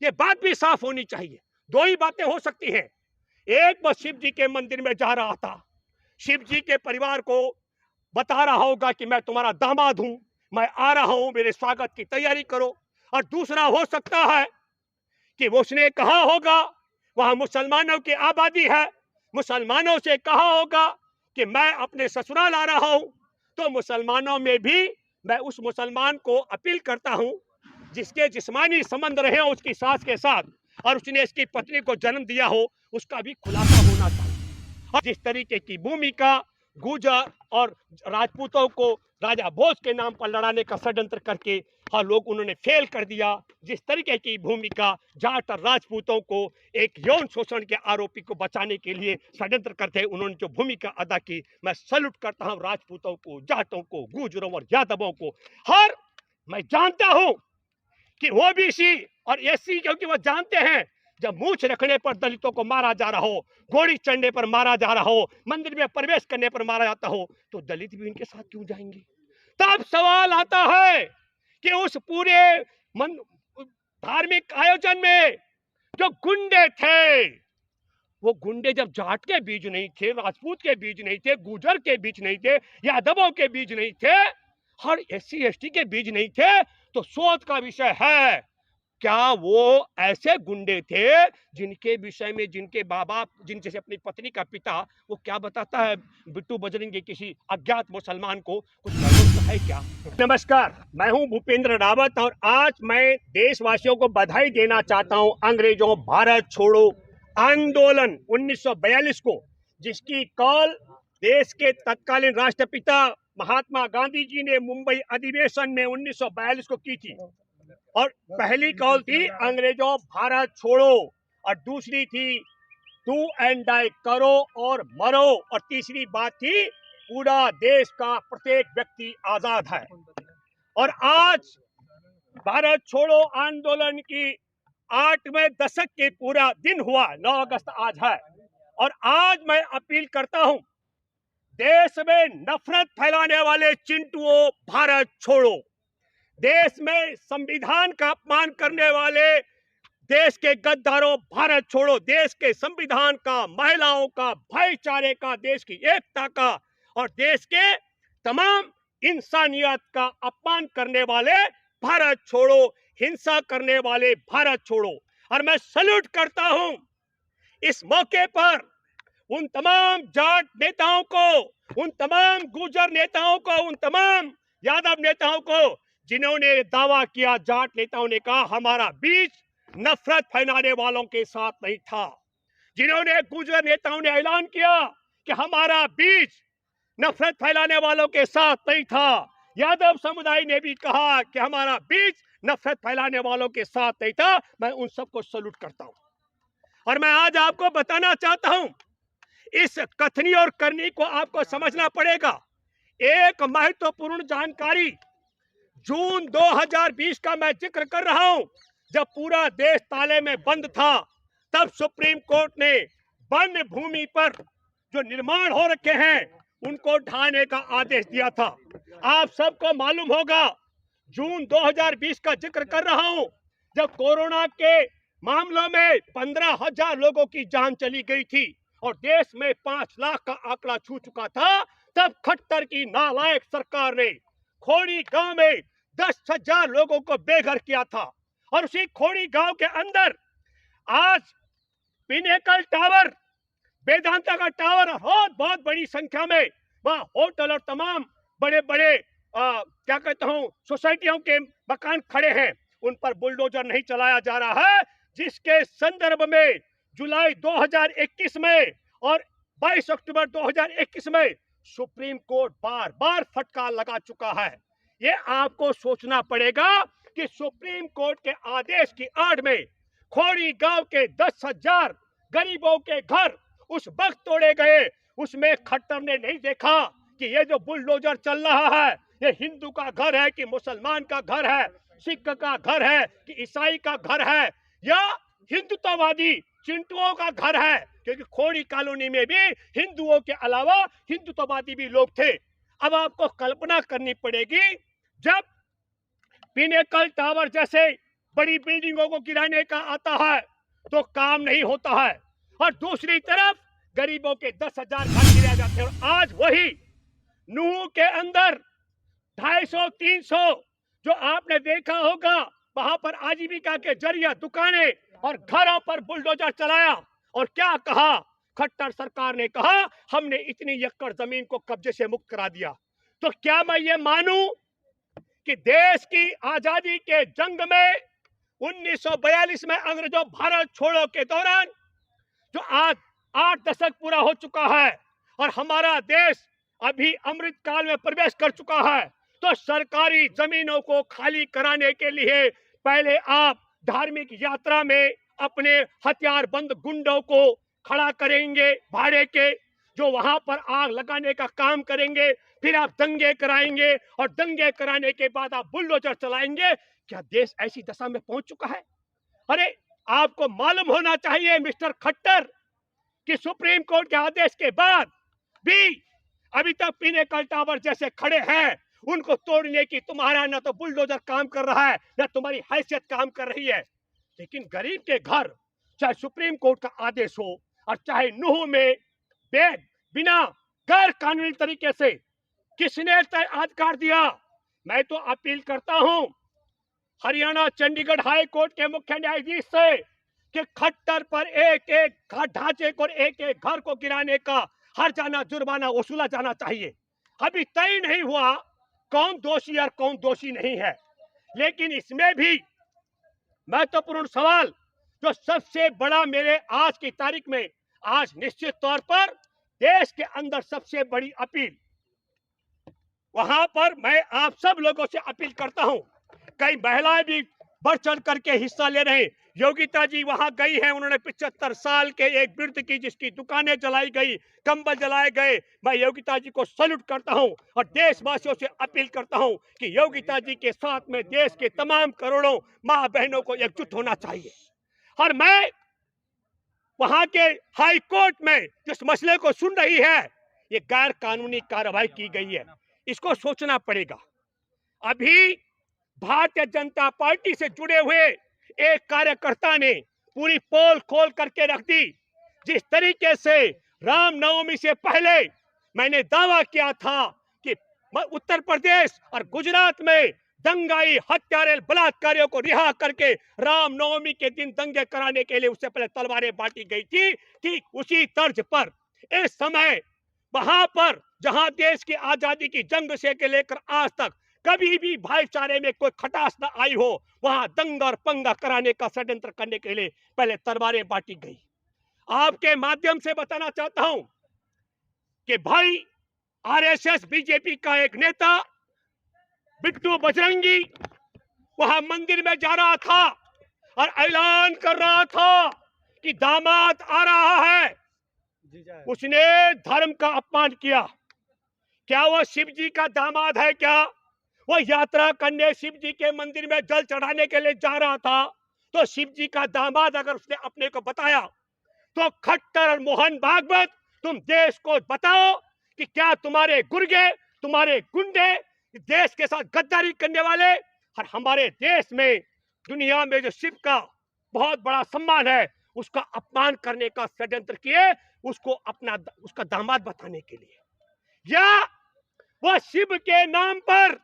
ये बात भी साफ होनी चाहिए। दो ही बातें हो सकती हैं। एक, बस शिव जी के मंदिर में जा रहा था, शिव जी के परिवार को बता रहा होगा कि मैं तुम्हारा दामाद हूं, मैं आ रहा हूं, मेरे स्वागत की तैयारी करो। और दूसरा हो सकता है कि वो उसने कहा होगा, वहां मुसलमानों की आबादी है, मुसलमानों से कहा होगा कि मैं अपने ससुराल आ रहा हूं, तो मुसलमानों में भी मैं उस मुसलमान को अपील करता हूं जिसके जिस्मानी संबंध रहे हो उसकी सास के साथ और उसने इसकी पत्नी को जन्म दिया हो, उसका भी खुलासा होना चाहिए। और जिस तरीके की भूमिका गुर्जर और राजपूतों को राजा भोज के नाम पर लड़ाने का षड्यंत्र करके लोग उन्होंने फेल कर दिया, जिस तरीके की भूमिका जाट और राजपूतों को एक यौन शोषण के आरोपी को बचाने के लिए षड्यंत्र करते उन्होंने जो भूमिका अदा की, मैं सैल्यूट करता हूं राजपूतों को, जाटों को, गुर्जरों और यादवों को। हर मैं जानता हूं कि ओबीसी और एससी, क्योंकि वो जानते हैं जब मूछ रखने पर दलितों को मारा जा रहा हो, घोड़ी चढ़ने पर मारा जा रहा हो, मंदिर में प्रवेश करने पर मारा जाता हो, तो दलित भी इनके साथ क्यों जाएंगे? तब सवाल आता है कि उस पूरे धार्मिक आयोजन में जो गुंडे थे, वो गुंडे जब जाट के बीच नहीं थे, राजपूत के बीच नहीं थे, गुर्जर के बीच नहीं थे, यादवों के बीच नहीं थे, हर एससी एसटी के बीच नहीं थे, तो शोध का विषय है क्या वो ऐसे गुंडे थे जिनके विषय में जिनके बाबा, जिन जैसे अपनी पत्नी का पिता, वो क्या बताता है बिट्टू बजरंगी किसी अज्ञात मुसलमान को, कुछ तो है क्या? नमस्कार, मैं हूं भूपेंद्र रावत और आज मैं देशवासियों को बधाई देना चाहता हूं अंग्रेजों भारत छोड़ो आंदोलन 1942 को, जिसकी कॉल देश के तत्कालीन राष्ट्रपिता महात्मा गांधी जी ने मुंबई अधिवेशन में 1942 को की थी। और पहली कॉल थी अंग्रेजों भारत छोड़ो और दूसरी थी डू एंड डाई, करो और मरो, और तीसरी बात थी पूरा देश का प्रत्येक व्यक्ति आजाद है। और आज भारत छोड़ो आंदोलन की 8वें दशक के पूरा दिन हुआ, 9 अगस्त आज है। और आज मैं अपील करता हूं देश में नफरत फैलाने वाले चिंटुओं भारत छोड़ो, देश में संविधान का अपमान करने वाले देश के गद्दारों भारत छोड़ो, देश के संविधान का, महिलाओं का, भाईचारे का, देश की एकता का और देश के तमाम इंसानियत का अपमान करने वाले भारत छोड़ो, हिंसा करने वाले भारत छोड़ो। और मैं सैल्यूट करता हूं इस मौके पर उन तमाम जाट नेताओं को, उन तमाम गुर्जर नेताओं को, उन तमाम यादव नेताओं को जिन्होंने दावा किया, जाट नेताओं ने कहा हमारा बीच नफरत फैलाने वालों के साथ नहीं था, जिन्होंने गुर्जर नेताओं ने ऐलान किया कि हमारा बीच नफरत फैलाने वालों के साथ नहीं था, यादव समुदाय ने भी कहा कि हमारा बीच नफरत फैलाने वालों के साथ नहीं था। मैं उन सबको सैल्यूट करता हूं और मैं आज आपको बताना चाहता हूं इस कथनी और करनी को आपको समझना पड़ेगा। एक महत्वपूर्ण जानकारी जून 2020 का मैं जिक्र कर रहा हूं, जब पूरा देश ताले में बंद था, तब सुप्रीम कोर्ट ने वन भूमि पर जो निर्माण हो रखे हैं उनको ढाने का आदेश दिया था। आप सबको मालूम होगा जून 2020 का जिक्र कर रहा हूं, जब कोरोना के मामलों में 15,000 लोगों की जान चली गई थी और देश में 5 लाख का आंकड़ा छू चुका था, तब खट्टर की नालायक सरकार ने खोड़ी गांव में 10,000 लोगों को बेघर किया था। और उसी खोड़ी गांव के अंदर आज पिनेकल टावर, वेदांता का टावर, बहुत बड़ी संख्या में वहां होटल और तमाम बड़े बड़े क्या कहता हूं सोसाइटियों के मकान खड़े हैं, उन पर बुलडोजर नहीं चलाया जा रहा है, जिसके संदर्भ में जुलाई 2021 में और 22 अक्टूबर 2021 में सुप्रीम कोर्ट बार बार फटकार लगा चुका है। ये आपको सोचना पड़ेगा कि सुप्रीम कोर्ट के आदेश की आड़ में खोड़ी गांव के 10,000 गरीबों के घर उस वक्त तोड़े गए, उसमें खट्टर ने नहीं देखा कि ये जो बुलडोजर चल रहा है ये हिंदू का घर है कि मुसलमान का घर है, सिख का घर है कि ईसाई का घर है, या हिंदुत्ववादी चिंटुओं का घर है, क्योंकि खोड़ी कॉलोनी में भी हिंदुओं के अलावा हिंदुत्ववादी भी लोग थे। अब आपको कल्पना करनी पड़ेगी, जब पिनेकल टावर जैसे बड़ी बिल्डिंगों को गिराने का आता है तो काम नहीं होता है, और दूसरी तरफ गरीबों के 10,000 घर गिराए जाते हैं। और आज वही नूह के अंदर 250-300 जो आपने देखा होगा, वहां पर आजीविका के जरिए दुकानें और घरों पर बुलडोजर चलाया, और क्या कहा खट्टर सरकार ने, कहा हमने इतनी एकड़ जमीन को कब्जे से मुक्त करा दिया। तो क्या मैं ये मानूं कि देश की आजादी के जंग में 1942 में अंग्रेजों भारत छोड़ो के दौरान जो आज 8 दशक पूरा हो चुका है और हमारा देश अभी अमृत काल में प्रवेश कर चुका है, तो सरकारी जमीनों को खाली कराने के लिए पहले आप धार्मिक यात्रा में अपने हथियारबंद गुंडों को खड़ा करेंगे भाड़े के, जो वहां पर आग लगाने का काम करेंगे, फिर आप दंगे कराएंगे और दंगे कराने के बाद आप बुलडोजर चलाएंगे। क्या देश ऐसी दशा में पहुंच चुका है? अरे आपको मालूम होना चाहिए मिस्टर खट्टर कि सुप्रीम कोर्ट के आदेश के बाद भी अभी तक पिनेकल टावर जैसे खड़े हैं, उनको तोड़ने की तुम्हारा न तो बुलडोजर काम कर रहा है न तुम्हारी हैसियत काम कर रही है। लेकिन गरीब के घर, चाहे सुप्रीम कोर्ट का आदेश हो और चाहे नूह में बिना गैर कानूनी तरीके से किसने अधिकार दिया, मैं तो अपील करता हूं हरियाणा चंडीगढ़ हाई कोर्ट के मुख्य न्यायाधीश से कि खट्टर पर एक एक ढांचे को, एक एक घर को गिराने का हर जाना जुर्माना वसूला जाना चाहिए। अभी तय नहीं हुआ कौन दोषी और कौन दोषी नहीं है, लेकिन इसमें भी महत्वपूर्ण सवाल जो सबसे बड़ा मेरे आज की तारीख में, आज निश्चित तौर पर देश के अंदर सबसे बड़ी अपील, वहां पर मैं आप सब लोगों से अपील करता हूं, कई महिलाएं भी बढ़ चढ़ करके हिस्सा ले रहे हैं। योगिता जी वहां गई हैं, उन्होंने 75 साल के एक वृद्ध की जिसकी दुकानें जलाई गई, कंबल जलाए गए, मैं योगिता जी को सैल्यूट करता हूं और देशवासियों से अपील करता हूं कि योगिता जी के साथ में देश के तमाम करोड़ों मां बहनों को एकजुट होना चाहिए। और मैं वहां के हाई कोर्ट में जिस मसले को सुन रही है, ये गैर कानूनी कार्रवाई की गई है, इसको सोचना पड़ेगा। अभी भारतीय जनता पार्टी से जुड़े हुए एक कार्यकर्ता ने पूरी पोल खोल करके रख दी। जिस तरीके से रामनवमी से पहले मैंने दावा किया था कि उत्तर प्रदेश और गुजरात में दंगाई हत्यारे बलात्कारियों को रिहा करके रामनवमी के दिन दंगे कराने के लिए उससे पहले तलवारें बांटी गई थी, ठीक उसी तर्ज पर इस समय वहां पर जहां देश की आजादी की जंग से लेकर आज तक कभी भी भाईचारे में कोई खटास न आई हो, वहां दंगा और पंगा कराने का षड्यंत्र करने के लिए पहले तलवारें बांटी गई। आपके माध्यम से बताना चाहता हूं कि भाई आरएसएस बीजेपी का एक नेता बिट्टू बजरंगी वहां मंदिर में जा रहा था और ऐलान कर रहा था कि दामाद आ रहा है। उसने धर्म का अपमान किया। क्या वो शिव जी का दामाद है? क्या वो यात्रा करने शिव जी के मंदिर में जल चढ़ाने के लिए जा रहा था? तो शिव जी का दामाद अगर उसने अपने को बताया तो खट्टर और मोहन भागवत, तुम देश को बताओ कि क्या तुम्हारे गुर्गे, तुम्हारे गुंडे देश के साथ गद्दारी करने वाले और हमारे देश में दुनिया में जो शिव का बहुत बड़ा सम्मान है उसका अपमान करने का षड्यंत्र किए, उसको अपना उसका दामाद बताने के लिए, या वह शिव के नाम पर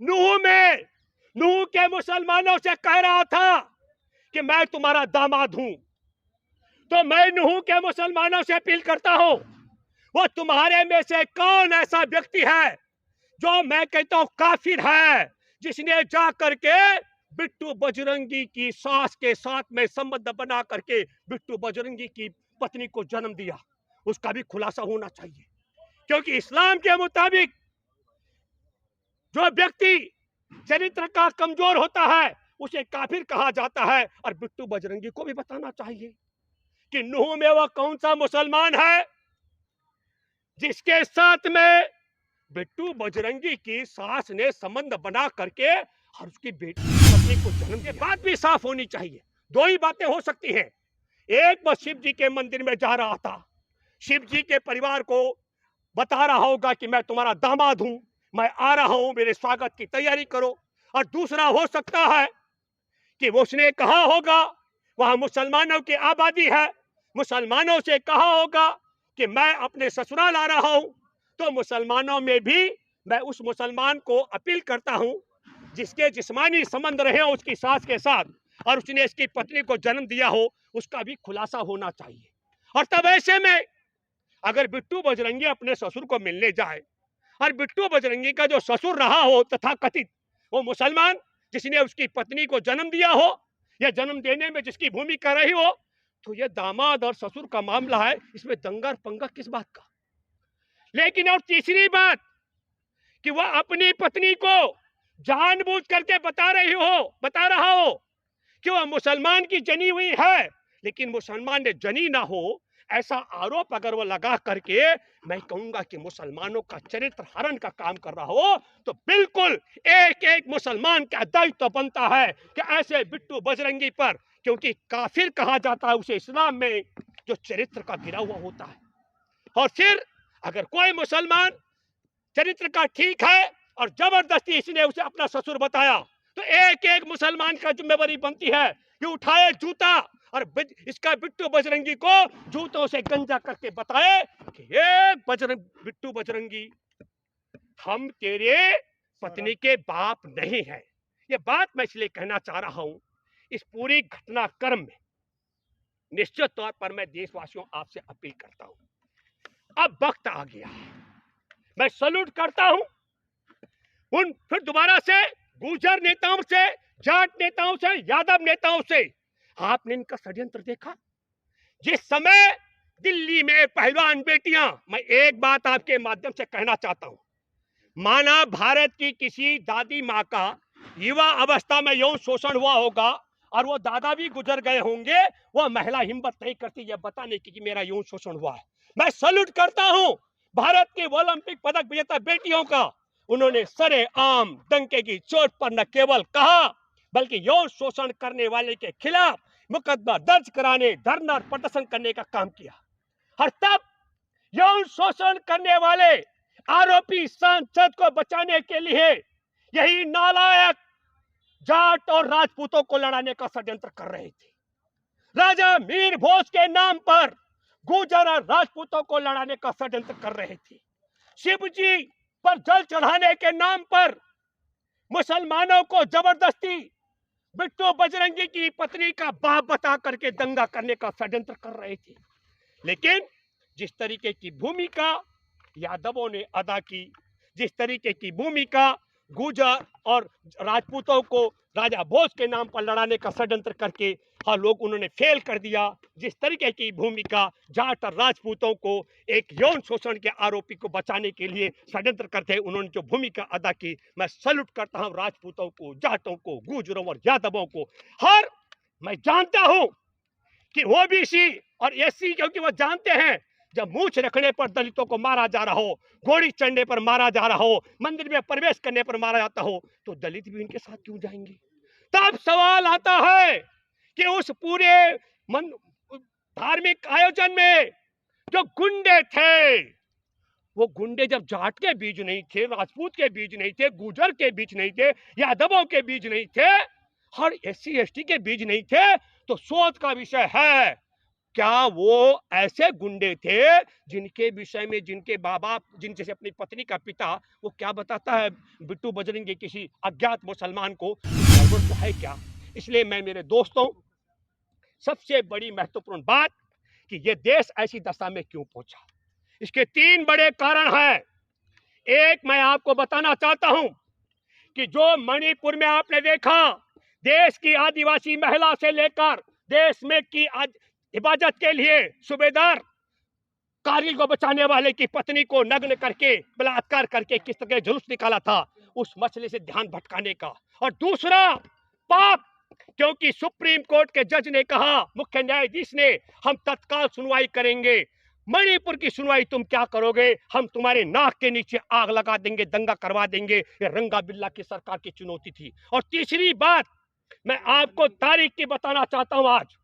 नूह के मुसलमानों से कह रहा था कि मैं तुम्हारा दामाद हूं। तो मैं नूह के मुसलमानों से अपील करता हूं, वो तुम्हारे में से कौन ऐसा व्यक्ति है जो मैं कहता हूं काफिर है, जिसने जा करके बिट्टू बजरंगी की सास के साथ में संबंध बना करके बिट्टू बजरंगी की पत्नी को जन्म दिया? उसका भी खुलासा होना चाहिए, क्योंकि इस्लाम के मुताबिक जो व्यक्ति चरित्र का कमजोर होता है उसे काफिर कहा जाता है। और बिट्टू बजरंगी को भी बताना चाहिए कि नूह में वह कौन सा मुसलमान है जिसके साथ में बिट्टू बजरंगी की सास ने संबंध बना करके और उसकी बेटी पत्नी को जन्म दिया। बात भी साफ होनी चाहिए। दो ही बातें हो सकती हैं, एक वह शिव जी के मंदिर में जा रहा था, शिव जी के परिवार को बता रहा होगा कि मैं तुम्हारा दामाद हूं, मैं आ रहा हूं, मेरे स्वागत की तैयारी करो। और दूसरा हो सकता है कि वो उसने कहा होगा वहां मुसलमानों की आबादी है, मुसलमानों से कहा होगा कि मैं अपने ससुराल आ रहा हूं, तो मुसलमानों में भी मैं उस मुसलमान को अपील करता हूं जिसके जिस्मानी संबंध रहे हो उसकी सास के साथ और उसने इसकी पत्नी को जन्म दिया हो, उसका भी खुलासा होना चाहिए। और तब ऐसे में अगर बिट्टू बजरंगी अपने ससुर को मिलने जाए और बिट्टू बजरंगी का जो ससुर रहा हो तथा कथित वो मुसलमान जिसने उसकी पत्नी को जन्म दिया हो या जन्म देने में जिसकी भूमिका रही हो, तो ये दामाद और ससुर का मामला है, इसमें दंगा और पंगा किस बात का। लेकिन और तीसरी बात कि वह अपनी पत्नी को जानबूझ करके बता रहा हो कि वह मुसलमान की जनी हुई है, लेकिन मुसलमान ने जनी ना हो ऐसा आरोप अगर वो लगा करके मैं कहूंगा कि मुसलमानों का चरित्र हरण का काम कर रहा हो, तो बिल्कुल एक एक मुसलमान का दायित्व बनता है कि ऐसे बिट्टू बजरंगी पर, क्योंकि काफिर कहा जाता है उसे इस्लाम में जो चरित्र का गिरा हुआ होता है। और फिर अगर कोई मुसलमान चरित्र का ठीक है और जबरदस्ती इसने उसे अपना ससुर बताया, तो एक एक मुसलमान का जिम्मेवारी बनती है कि उठाए जूता और इसका बिट्टू बजरंगी को जूतों से गंजा करके बताए कि ये बिट्टू बजरंगी, हम तेरे पत्नी के बाप नहीं हैं। ये बात मैं इसलिए कहना चाह रहा हूं, इस पूरी घटनाक्रम में निश्चित तौर पर मैं देशवासियों आपसे अपील करता हूं, अब वक्त आ गया है, मैं सैल्यूट करता हूं उन फिर दोबारा से गुर्जर नेताओं से, जाट नेताओं से, यादव नेताओं से। आपने इनका षड्यंत्र देखा जिस समय दिल्ली में पहलवान बेटियां, मैं एक बात आपके माध्यम से कहना चाहता हूं, माना भारत की किसी दादी माँ का युवा अवस्था में यौन शोषण हुआ होगा और वो दादा भी गुजर गए होंगे, वो महिला हिम्मत नहीं करती ये बताने की कि मेरा यौन शोषण हुआ है। मैं सैल्यूट करता हूं भारत के ओलंपिक पदक विजेता बेटियों का, उन्होंने सरेआम डंके की चोट पर न केवल कहा बल्कि यौन शोषण करने वाले के खिलाफ मुकदमा दर्ज कराने, धरना और प्रदर्शन करने का काम किया। और तब यौन शोषण करने वाले आरोपी सांसद को बचाने के लिए यही नालायक जाट और राजपूतों को लड़ाने का षड्यंत्र कर रहे थे। राजा मीर भोज के नाम पर गुर्जर और राजपूतों को लड़ाने का षड्यंत्र कर रहे थे। शिव जी पर जल चढ़ाने के नाम पर मुसलमानों को जबरदस्ती बिट्टू बजरंगी की पत्नी का बाप बता करके दंगा करने का षड्यंत्र कर रहे थे। लेकिन जिस तरीके की भूमिका यादवों ने अदा की, जिस तरीके की भूमिका गुर्जर और राजपूतों को राजा भोज के नाम पर लड़ाने का षड्यंत्र करके हाँ लोग उन्होंने फेल कर दिया, जिस तरीके की भूमिका जाट और राजपूतों को एक यौन शोषण के आरोपी को बचाने के लिए षड्यंत्र करते उन्होंने जो भूमिका अदा की, मैं सैल्यूट करता हूं राजपूतों को, जाटों को, गुर्जरों और यादवों को। हर मैं जानता हूं कि ओबीसी और एससी, क्योंकि वो जानते हैं जब मूछ रखने पर दलितों को मारा जा रहा हो, घोड़ी चढ़ने पर मारा जा रहा हो, मंदिर में प्रवेश करने पर मारा जाता हो, तो दलित भी इनके साथ क्यों जाएंगे। तब सवाल आता है कि उस पूरे धार्मिक आयोजन में जो गुंडे थे, वो गुंडे जब जाट के बीच नहीं थे, राजपूत के बीच नहीं थे, गुर्जर के बीच नहीं थे, यादवों के बीच नहीं थे और एससी एसटी के बीच नहीं थे, तो शोध का विषय है क्या वो ऐसे गुंडे थे जिनके विषय में जिनके बाबा, जिन जैसे अपनी पत्नी का पिता, वो क्या बताता है बिट्टू बजरंगी किसी अज्ञात मुसलमान को, तो है क्या। इसलिए मैं मेरे दोस्तों, सबसे बड़ी महत्वपूर्ण बात कि ये देश ऐसी दशा में क्यों पहुंचा, इसके 3 बड़े कारण हैं। एक, मैं आपको बताना चाहता हूं कि जो मणिपुर में आपने देखा, देश की आदिवासी महिला से लेकर देश में की हिफाजत के लिए सूबेदार कारगिल को बचाने वाले की पत्नी को नग्न करके बलात्कार करके किस तरह जुलूस निकाला था, उस मसले से ध्यान भटकाने का। और दूसरा पाप, क्योंकि सुप्रीम कोर्ट के जज ने कहा, मुख्य न्यायाधीश ने, हम तत्काल सुनवाई करेंगे, मणिपुर की सुनवाई तुम क्या करोगे, हम तुम्हारे नाक के नीचे आग लगा देंगे, दंगा करवा देंगे। ये रंगा बिल्ला की सरकार की चुनौती थी। और तीसरी बात मैं आपको तारीख की बताना चाहता हूं, आज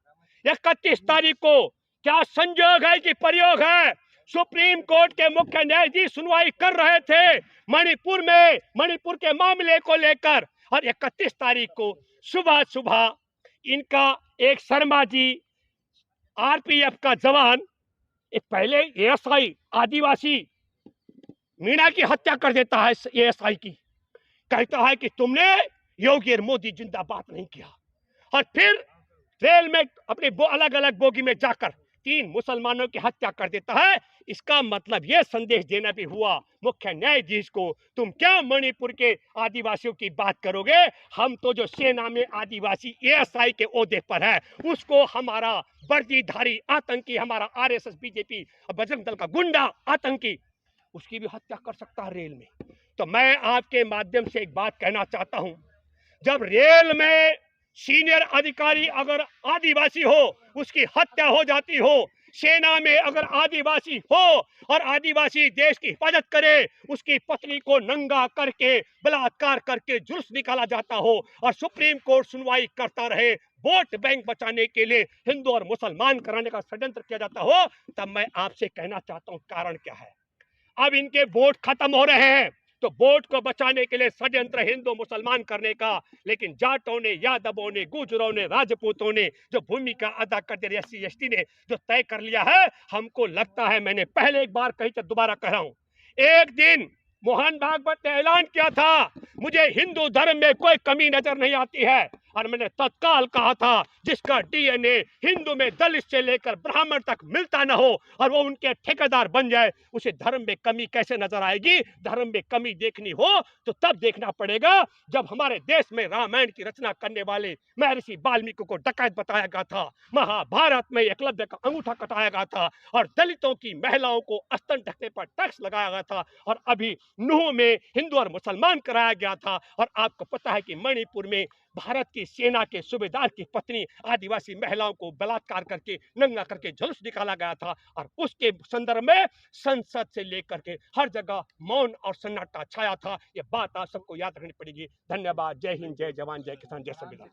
31 तारीख को, क्या संयोग है कि प्रयोग है, सुप्रीम कोर्ट के मुख्य न्यायाधीश सुनवाई कर रहे थे मणिपुर में, मणिपुर के मामले को लेकर, और 31 तारीख को सुबह सुबह इनका एक शर्मा जी आरपीएफ का जवान एक पहले एएसआई आदिवासी मीणा की हत्या कर देता है एएसआई की, कहता है कि तुमने योगी और मोदी जिंदाबाद नहीं किया, और फिर रेल में अपने अलग अलग बोगी में जाकर 3 मुसलमानों की हत्या कर देता है। इसका मतलब यह संदेश देना भी हुआ मुख्य न्यायाधीश को, तुम क्या मणिपुर के आदिवासियों की बात करोगे, हम तो जो सेना में आदिवासी एएसआई के ओहदे पर है उसको हमारा वर्दीधारी आतंकी, हमारा आरएसएस बीजेपी बजरंग दल का गुंडा आतंकी, उसकी भी हत्या कर सकता है रेल में। तो मैं आपके माध्यम से एक बात कहना चाहता हूं, जब रेल में सीनियर अधिकारी अगर आदिवासी हो उसकी हत्या हो जाती हो, सेना में अगर आदिवासी हो और आदिवासी देश की हिफाजत करे, उसकी पत्नी को नंगा करके बलात्कार करके जुल्स निकाला जाता हो और सुप्रीम कोर्ट सुनवाई करता रहे, वोट बैंक बचाने के लिए हिंदू और मुसलमान कराने का षड्यंत्र किया जाता हो, तब मैं आपसे कहना चाहता हूं कारण क्या है। अब इनके वोट खत्म हो रहे हैं तो वोट को बचाने के लिए षड्यंत्र हिंदू मुसलमान करने का, लेकिन जाटों ने, यादवों ने, गुजरों ने, राजपूतों ने जो भूमिका अदा कर दी, एससी एसटी ने जो तय कर लिया है, हमको लगता है, मैंने पहले एक बार कही तो दोबारा कह रहा हूं, एक दिन मोहन भागवत ने ऐलान किया था मुझे हिंदू धर्म में कोई कमी नजर नहीं आती है, और मैंने तत्काल कहा था जिसका डीएनए हिंदू में दलित से लेकर ब्राह्मण तक मिलता न हो और वो उनके ठेकेदार बन जाए, उसे धर्म में कमी कैसे नजर आएगी। धर्म में कमी देखनी हो तो तब देखना पड़ेगा जब हमारे देश में रामायण की रचना करने वाले महर्षि वाल्मीकि को डकैत बताया गया था, महाभारत में एकलव्य का अंगूठा कटाया गया था, और दलितों की महिलाओं को स्तन ढकने पर टैक्स लगाया गया था, और अभी नूह में हिंदू और मुसलमान कराया गया था, और आपको पता है कि मणिपुर में भारत की सेना के सूबेदार की पत्नी आदिवासी महिलाओं को बलात्कार करके नंगा करके जुलूस निकाला गया था, और उसके संदर्भ में संसद से लेकर के हर जगह मौन और सन्नाटा छाया था। ये बात आप सबको याद रखनी पड़ेगी। धन्यवाद। जय हिंद, जय जवान, जय किसान, जय संविधान।